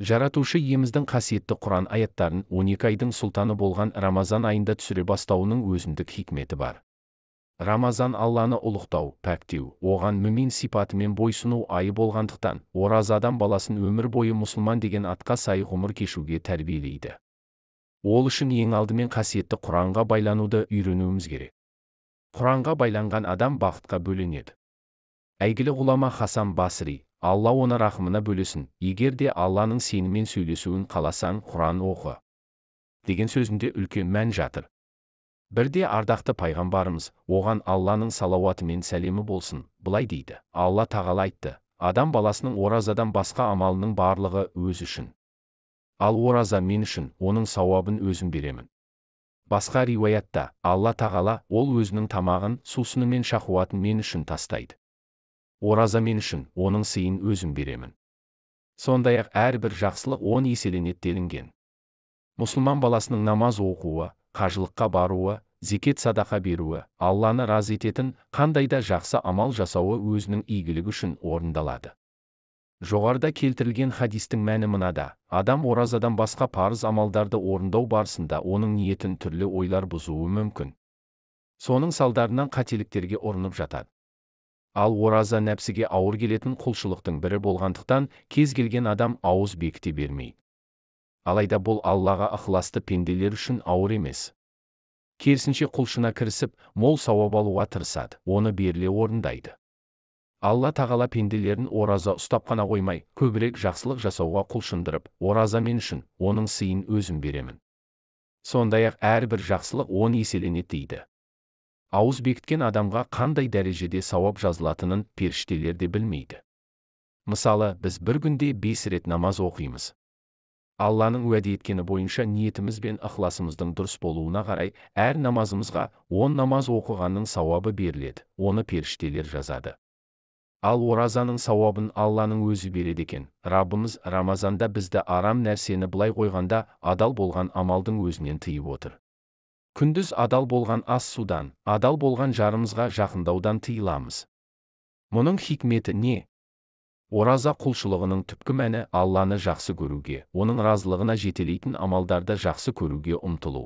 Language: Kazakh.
Жаратушы иеміздің қасиетті Құран аяттарын 12 айдың сұлтаны болған Рамазан айында түсіре бастауының өзіндік хикметі бар. Рамазан Алланы ұлықтау, пәктеу, оған мүмин сипатымен бойсыну айы болғандықтан, ораза адам баласын өмір бойы мұсылман деген атқа сай ғұмыр кешуге тәрбиелейді. Ол үшін ең алдымен қасиетті Құранға байлануды үйренуіміз керек. Құранға байланған адам бақытқа бөленеді. Әйгілі ғұлама Хасан Басри, Алла оны рахымына бөлесін, егер де Алланың сенімен сөйлесуін қаласаң, Құран оқы деген сөзінде үлкен мән жатыр. Бірде ардақты пайғамбарымыз, оған Алланың салауаты мен сәлемі болсын, былай дейді: Алла тағала айтты, адам баласының оразадан басқа амалының барлығы өз үшін. Ал ораза мен үшін, оның сауабын өзім беремін. Басқа риуаятта, Алла тағала, ол өзінің тамағын, сусыны мен шахуатын мен үшін тастайды. Ораза мен үшін, оның сыйын өзім беремін. Сондай-ақ әрбір жақсылық 10 еселенеді делінген. Мұсылман баласының намаз оқуы, қажылыққа баруы, зекет садақа беруі, Алланы разы ететін қандай да жақсы амал жасауы өзінің игілігі үшін орындалады. Жоғарыда келтірілген хадистің мәні мынада: адам оразадан басқа парыз амалдарды орындау барысында оның ниетін түрлі ойлар бұзуы мүмкін. Соның салдарынан қателіктерге ұрынып жатады. Ал ораза нәпсіге ауыр келетін құлшылықтың бірі болғандықтан, кез келген адам ауыз бекіте бермейді. Алайда бұл Аллаға ықыласты пенделер үшін ауыр емес. Керісінше құлшына кірісіп, мол сауап алуға тырысады, оны беріле орындайды. Алла тағала пенделерін ораза ұстап қана қоймай, көбірек жақсылық жасауға құлшындырып, ораза мен үшін, оның сыйын өзім беремін. Сондай-ақ әрбір жақсылық 10 еселенеді дейді. Ауыз бекіткен адамға қандай дәрежеде сауап жазылатынын періштелер де білмейді. Мысалы, біз бір күнде 5 рет намаз оқимыз. Алланың уәде еткені бойынша ниетіміз бен ықыласымыздың дұрыс болуына қарай, әр намазымызға 10 намаз оқығанның сауабы беріледі, оны періштелер жазады. Ал оразаның сауабын Алланың өзі береді екен. Раббымыз Рамазанда бізді арам нәрсені былай қойғанда адал болған амалдың өзінен тыйып отыр. Күндіз адал болған ас судан, адал болған жарымызға жақындаудан тыйыламыз. Мұның хикметі не? Ораза құлшылығының түпкі мәні Алланы жақсы көруге, оның разылығына жетелейтін амалдарды жақсы көруге ұмтылу.